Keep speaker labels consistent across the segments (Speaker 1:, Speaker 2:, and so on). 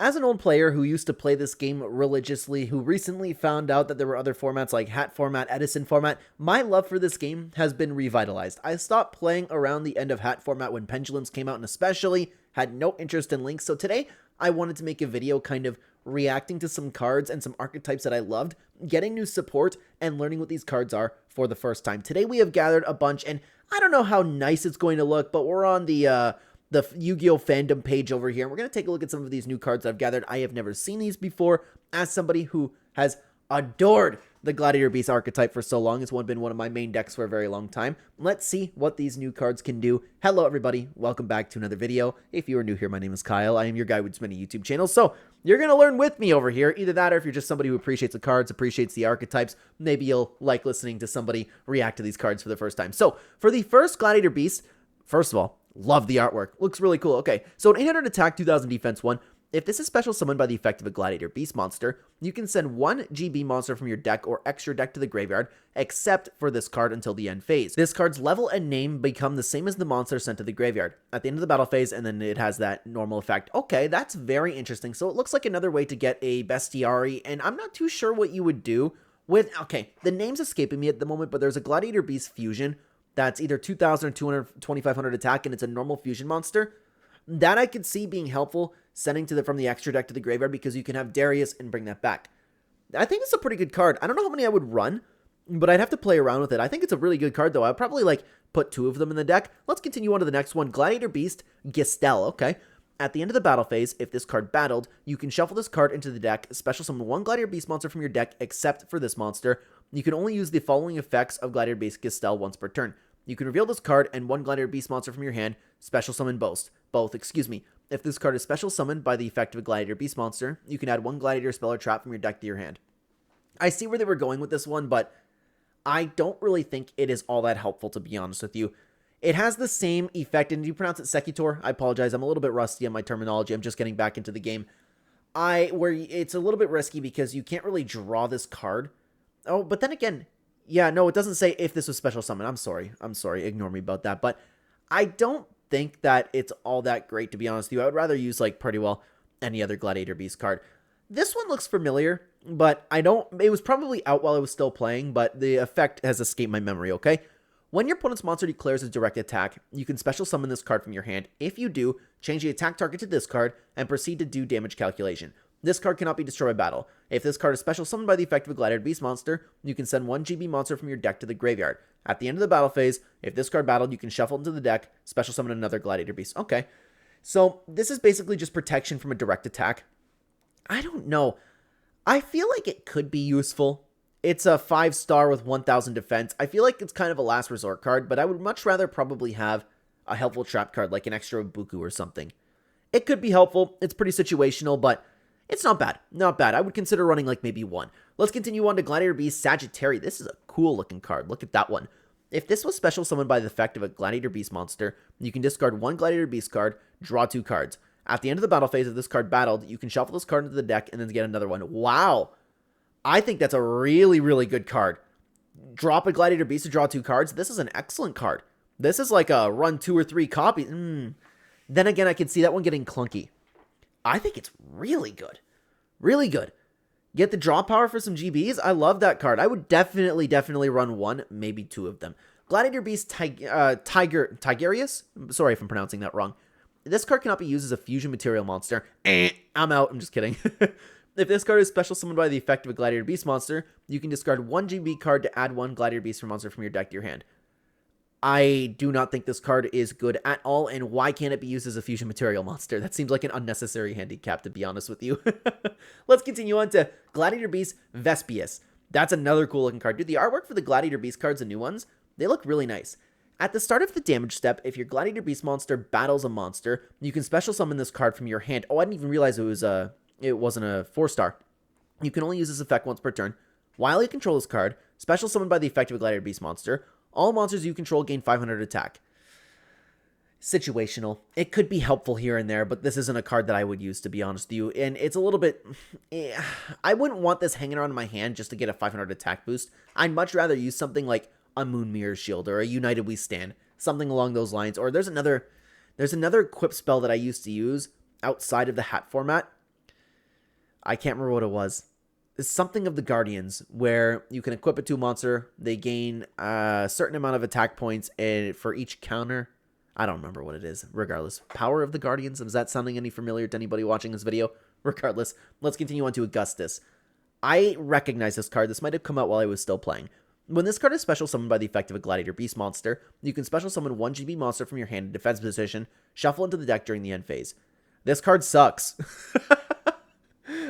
Speaker 1: As an old player who used to play this game religiously, who recently found out that there were other formats like hat format, Edison format, my love for this game has been revitalized. I stopped playing around the end of hat format when pendulums came out, and especially had no interest in links. So today I wanted to make a video kind of reacting to some cards and some archetypes that I loved, getting new support, and learning what these cards are for the first time. Today we have gathered a bunch, and I don't know how nice it's going to look, but we're on the Yu-Gi-Oh fandom page over here. And we're going to take a look at some of these new cards I've gathered. I have never seen these before. As somebody who has adored the Gladiator Beast archetype for so long, it's been one of my main decks for a very long time. Let's see what these new cards can do. Hello everybody, welcome back to another video. If you are new here, my name is Kyle. I am your guy with many YouTube channels, so you're going to learn with me over here. Either that, or if you're just somebody who appreciates the cards, appreciates the archetypes, maybe you'll like listening to somebody react to these cards for the first time. So, for the first Gladiator Beast, first of all, love the artwork. Looks really cool. Okay, so an 800 attack, 2000 defense 1. If this is special summoned by the effect of a Gladiator Beast monster, you can send one GB monster from your deck or extra deck to the graveyard, except for this card until the end phase. This card's level and name become the same as the monster sent to the graveyard at the end of the battle phase, and then it has that normal effect. Okay, that's very interesting. So it looks like another way to get a Bestiary, and I'm not too sure what you would do with... Okay, the name's escaping me at the moment, but there's a Gladiator Beast fusion that's either 2000 or 2500 attack, and it's a normal fusion monster. That I could see being helpful, sending from the extra deck to the graveyard, because you can have Darius and bring that back. I think it's a pretty good card. I don't know how many I would run, but I'd have to play around with it. I think it's a really good card, though. I'd probably, put 2 of them in the deck. Let's continue on to the next one. Gladiator Beast Gistel. Okay. At the end of the battle phase, if this card battled, you can shuffle this card into the deck, special summon one Gladiator Beast monster from your deck, except for this monster. You can only use the following effects of Gladiator Beast Gistel once per turn. You can reveal this card and one Gladiator Beast monster from your hand, special summon both. If this card is special summoned by the effect of a Gladiator Beast monster, you can add one Gladiator spell or trap from your deck to your hand. I see where they were going with this one, but I don't really think it is all that helpful, to be honest with you. It has the same effect, and do you pronounce it Secutor? I apologize, I'm a little bit rusty on my terminology. I'm just getting back into the game. Where it's a little bit risky because you can't really draw this card. Oh, but then again... Yeah, no, it doesn't say if this was special summon. I'm sorry. Ignore me about that. But I don't think that it's all that great, to be honest with you. I would rather use, pretty well any other Gladiator Beast card. This one looks familiar, but it was probably out while I was still playing, but the effect has escaped my memory, okay? When your opponent's monster declares a direct attack, you can special summon this card from your hand. If you do, change the attack target to this card and proceed to do damage calculation. This card cannot be destroyed by battle. If this card is special summoned by the effect of a Gladiator Beast monster, you can send one GB monster from your deck to the graveyard. At the end of the battle phase, if this card battled, you can shuffle into the deck, special summon another Gladiator Beast. Okay, so this is basically just protection from a direct attack. I don't know. I feel like it could be useful. It's a 5-star with 1000 defense. I feel like it's kind of a last resort card, but I would much rather probably have a helpful trap card like an extra Buku or something. It could be helpful. It's pretty situational, but... it's not bad. Not bad. I would consider running maybe one. Let's continue on to Gladiator Beast Sagittarius. This is a cool looking card. Look at that one. If this was special summoned by the effect of a Gladiator Beast monster, you can discard one Gladiator Beast card, draw 2 cards. At the end of the battle phase, if this card battled, you can shuffle this card into the deck and then get another one. Wow. I think that's a really, really good card. Drop a Gladiator Beast to draw 2 cards. This is an excellent card. This is like a run 2 or 3 copy. Then again, I can see that one getting clunky. I think it's really good. Really good. Get the draw power for some GBs. I love that card. I would definitely run 1, maybe 2 of them. Gladiator Beast Tigerius? Sorry if I'm pronouncing that wrong. This card cannot be used as a fusion material monster. I'm out. I'm just kidding. If this card is special summoned by the effect of a Gladiator Beast monster, you can discard 1 GB card to add 1 Gladiator Beast monster from your deck to your hand. I do not think this card is good at all, and why can't it be used as a fusion material monster? That seems like an unnecessary handicap, to be honest with you. Let's continue on to Gladiator Beast Vespius. That's another cool looking card. Dude, the artwork for the Gladiator Beast cards, the new ones, they look really nice. At the start of the damage step, if your Gladiator Beast monster battles a monster, you can special summon this card from your hand. Oh, I didn't even realize it wasn't a 4-star. You can only use this effect once per turn. While you control this card, special summoned by the effect of a Gladiator Beast monster, all monsters you control gain 500 attack. Situational. It could be helpful here and there, but this isn't a card that I would use, to be honest with you. And it's a little bit... I wouldn't want this hanging around in my hand just to get a 500 attack boost. I'd much rather use something like a Moon Mirror Shield or a United We Stand. Something along those lines. Or there's another equip spell that I used to use outside of the hat format. I can't remember what it was. It's something of the Guardians, where you can equip it to a monster. They gain a certain amount of attack points, and for each counter, I don't remember what it is. Regardless, Power of the Guardians. Is that sounding any familiar to anybody watching this video? Regardless, let's continue on to Augustus. I recognize this card. This might have come out while I was still playing. When this card is special summoned by the effect of a Gladiator Beast monster, you can special summon 1 GB monster from your hand in defense position, shuffle into the deck during the end phase. This card sucks.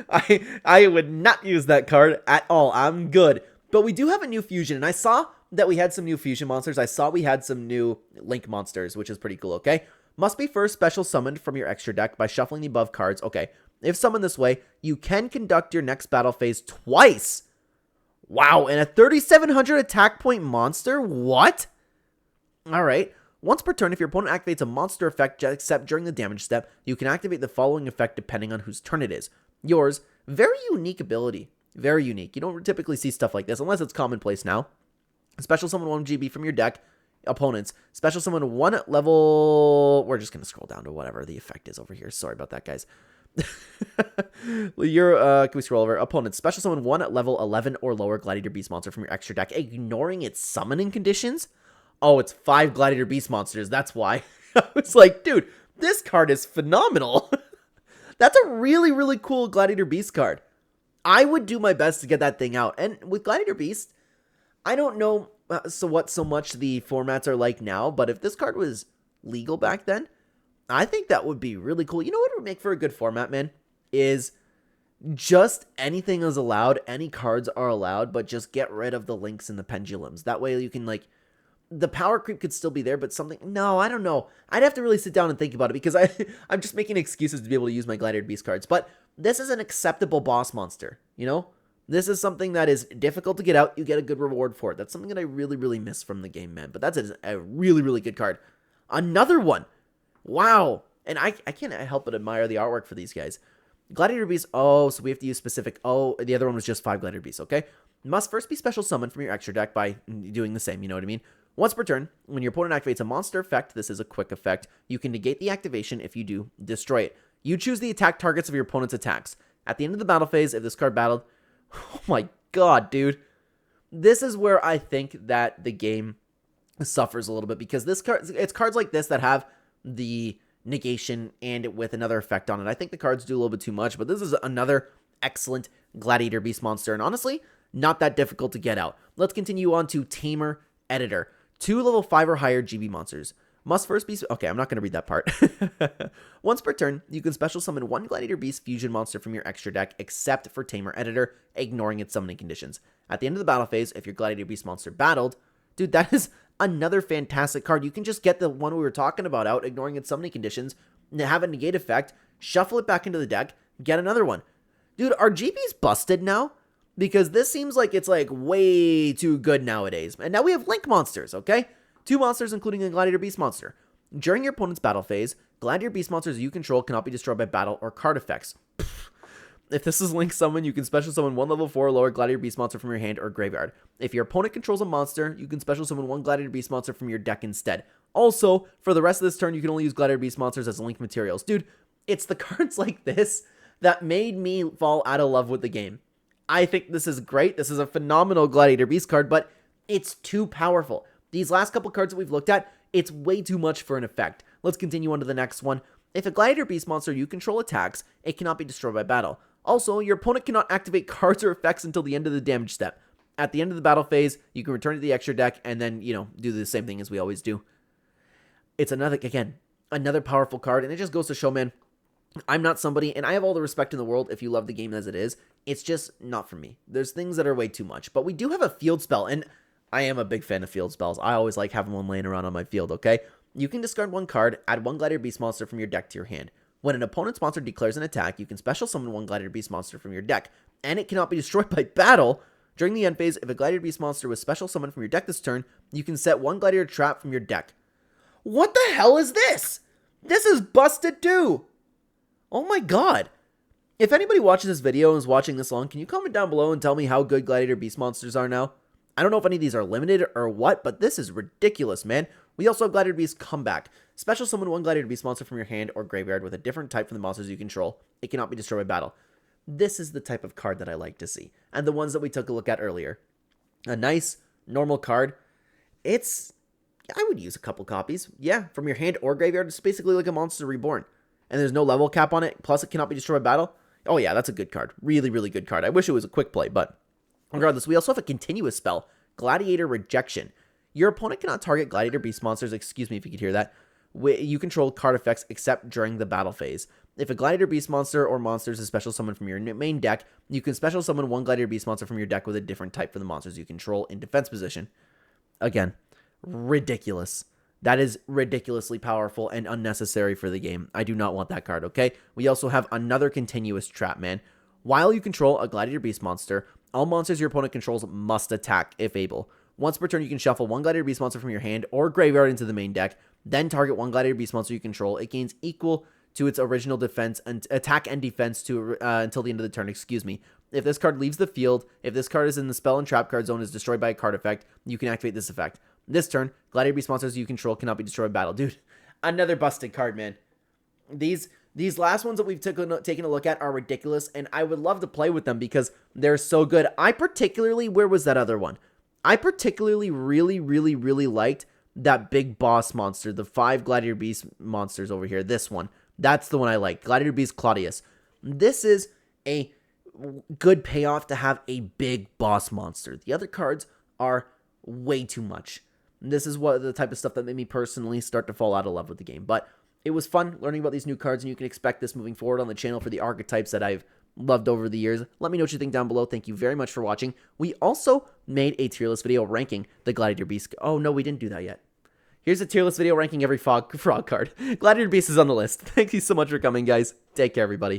Speaker 1: I would not use that card at all. I'm good. But we do have a new fusion, and I saw that we had some new fusion monsters. I saw we had some new Link monsters, which is pretty cool, okay? Must be first special summoned from your extra deck by shuffling the above cards. Okay, if summoned this way, you can conduct your next battle phase twice. Wow, and a 3,700 attack point monster? What? Alright. Once per turn, if your opponent activates a monster effect except during the damage step, you can activate the following effect depending on whose turn it is. Yours. Very unique ability. Very unique. You don't typically see stuff like this unless it's commonplace now. Special summon 1 GB from your deck. Opponents. Special summon 1 level... We're just going to scroll down to whatever the effect is over here. Sorry about that, guys. Can we scroll over? Opponents. Special summon 1 level 11 or lower Gladiator Beast monster from your extra deck, ignoring its summoning conditions. Oh, it's 5 Gladiator Beast monsters. That's why. I was like, dude, this card is phenomenal. That's a really, really cool Gladiator Beast card. I would do my best to get that thing out. And with Gladiator Beast, I don't know so much the formats are like now, but if this card was legal back then, I think that would be really cool. You know what would make for a good format, man? Is just anything is allowed, any cards are allowed, but just get rid of the links and the pendulums. That way you can, like, the power creep could still be there, but something... No, I don't know. I'd have to really sit down and think about it, because I'm just making excuses to be able to use my Gladiator Beast cards. But this is an acceptable boss monster, you know? This is something that is difficult to get out. You get a good reward for it. That's something that I really, really miss from the game, man. But that's a really, really good card. Another one. Wow. And I can't help but admire the artwork for these guys. Gladiator Beast. Oh, so we have to use specific... Oh, the other one was just 5 Gladiator Beasts, okay? Must first be special summoned from your extra deck by doing the same, you know what I mean? Once per turn, when your opponent activates a monster effect, this is a quick effect, you can negate the activation. If you do, destroy it. You choose the attack targets of your opponent's attacks. At the end of the battle phase, if this card battled... Oh my god, dude. This is where I think that the game suffers a little bit, because this card, it's cards like this that have the negation and with another effect on it. I think the cards do a little bit too much, but this is another excellent Gladiator Beast monster, and honestly, not that difficult to get out. Let's continue on to Tamer Editor. 2 level 5 or higher GB monsters. Must first be... Okay, I'm not going to read that part. Once per turn, you can special summon 1 Gladiator Beast fusion monster from your extra deck, except for Tamer Editor, ignoring its summoning conditions. At the end of the battle phase, if your Gladiator Beast monster battled... Dude, that is another fantastic card. You can just get the one we were talking about out, ignoring its summoning conditions, and have a negate effect, shuffle it back into the deck, get another one. Dude, are GBs busted now? Because this seems like it's like way too good nowadays. And now we have Link monsters, okay? 2 monsters, including a Gladiator Beast monster. During your opponent's battle phase, Gladiator Beast monsters you control cannot be destroyed by battle or card effects. If this is Link summon, you can special summon 1 level 4 or lower Gladiator Beast monster from your hand or graveyard. If your opponent controls a monster, you can special summon 1 Gladiator Beast monster from your deck instead. Also, for the rest of this turn, you can only use Gladiator Beast monsters as Link materials. Dude, it's the cards like this that made me fall out of love with the game. I think this is great. This is a phenomenal Gladiator Beast card, but it's too powerful. These last couple cards that we've looked at, it's way too much for an effect. Let's continue on to the next one. If a Gladiator Beast monster you control attacks, it cannot be destroyed by battle. Also, your opponent cannot activate cards or effects until the end of the damage step. At the end of the battle phase, you can return to the extra deck and then, do the same thing as we always do. It's another powerful card, and it just goes to show, man, I'm not somebody, and I have all the respect in the world if you love the game as it is. It's just not for me. There's things that are way too much. But we do have a field spell, and I am a big fan of field spells. I always like having one laying around on my field, okay? You can discard 1 card, add 1 Gladiator Beast monster from your deck to your hand. When an opponent's monster declares an attack, you can special summon 1 Gladiator Beast monster from your deck, and it cannot be destroyed by battle. During the end phase, if a Gladiator Beast monster was special summoned from your deck this turn, you can set 1 Gladiator trap from your deck. What the hell is this? This is busted too! Oh my god. If anybody watches this video and is watching this long, can you comment down below and tell me how good Gladiator Beast monsters are now? I don't know if any of these are limited or what, but this is ridiculous, man. We also have Gladiator Beast Comeback. Special summon 1 Gladiator Beast monster from your hand or graveyard with a different type from the monsters you control. It cannot be destroyed by battle. This is the type of card that I like to see. And the ones that we took a look at earlier. A nice, normal card. I would use a couple copies. Yeah, from your hand or graveyard. It's basically like a Monster Reborn. And there's no level cap on it. Plus, it cannot be destroyed by battle. Oh yeah, that's a good card. Really, really good card. I wish it was a quick play, but regardless, we also have a continuous spell. Gladiator Rejection. Your opponent cannot target Gladiator Beast monsters, excuse me if you could hear that, you control card effects except during the battle phase. If a Gladiator Beast monster or monsters is special summoned from your main deck, you can special summon one Gladiator Beast monster from your deck with a different type for the monsters you control in defense position. Again, ridiculous. That is ridiculously powerful and unnecessary for the game. I do not want that card, okay? We also have another continuous trap, man. While you control a Gladiator Beast monster, all monsters your opponent controls must attack if able. Once per turn, you can shuffle one Gladiator Beast monster from your hand or graveyard into the main deck, then target one Gladiator Beast monster you control. It gains equal to its original defense and attack and defense to until the end of the turn, excuse me. If this card leaves the field, if this card is in the spell and trap card zone is destroyed by a card effect, you can activate this effect. This turn, Gladiator Beast monsters you control cannot be destroyed by battle. Dude, another busted card, man. These last ones that we've taken a look at are ridiculous, and I would love to play with them because they're so good. Where was that other one? I particularly really liked that big boss monster, the 5 Gladiator Beast monsters over here. This one. That's the one I like. Gladiator Beast Claudius. This is a good payoff to have a big boss monster. The other cards are way too much. This is what the type of stuff that made me personally start to fall out of love with the game. But it was fun learning about these new cards, and you can expect this moving forward on the channel for the archetypes that I've loved over the years. Let me know what you think down below. Thank you very much for watching. We also made a tier list video ranking the Gladiator Beast. Oh, no, we didn't do that yet. Here's a tier list video ranking every frog card. Gladiator Beast is on the list. Thank you so much for coming, guys. Take care, everybody.